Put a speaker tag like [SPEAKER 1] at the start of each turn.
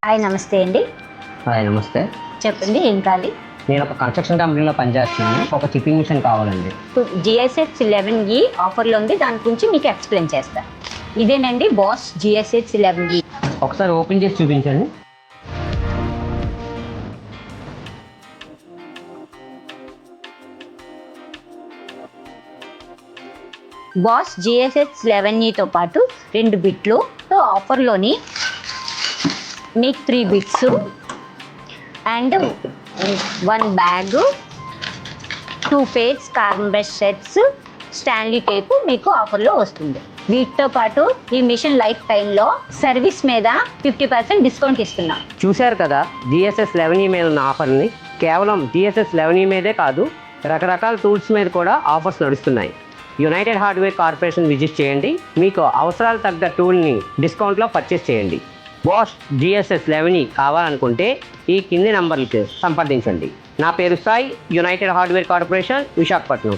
[SPEAKER 1] Hi నమస్తే అండి.
[SPEAKER 2] Hi నమస్తే.
[SPEAKER 1] చెప్పండి ఏం కావాలి?
[SPEAKER 2] నేను ఒక కన్స్ట్రక్షన్ కంపెనీలో పనిచేస్తున్నాను. ఒక చిప్పింగ్ మిషన్ కావాలండి.
[SPEAKER 1] GSH 11E ఆఫర్లో ఉంది, దాని గురించి మీకు ఎక్స్ప్లెయిన్ చేస్తాను. ఇదేనండి బాస్ GSH 11E.
[SPEAKER 2] ఒకసారి ఓపెన్ చేసి చూపించండి.
[SPEAKER 1] బాస్ GSH 11Eతో పాటు 2 బిట్లు ఆఫర్లోని మీకు 3 bits and 1 bag, 2 pairs carbon brush sets, Stanley tape మీకు ఆఫర్లో వస్తుంది. వీటితో పాటు ఈ మిషన్ లైఫ్ టైంలో సర్వీస్ మీద 50% డిస్కౌంట్ ఇస్తున్నాం.
[SPEAKER 2] చూశారు కదా GSH 11E మీద ఉన్న ఆఫర్ని. కేవలం GSH 11E మీదే కాదు, రకరకాల టూల్స్ మీద కూడా ఆఫర్స్ నడుస్తున్నాయి. యునైటెడ్ హార్డ్వేర్ కార్పొరేషన్ విజిట్ చేయండి. మీకు అవసరాలు తగ్గ టూల్ని డిస్కౌంట్లో పర్చేస్ చేయండి. బాష్ GSH 11E కావాలనుకుంటే ఈ కింది నంబర్లకి సంప్రదించండి. నా పేరు Sai, United hardware corporation, Visakhapatnam.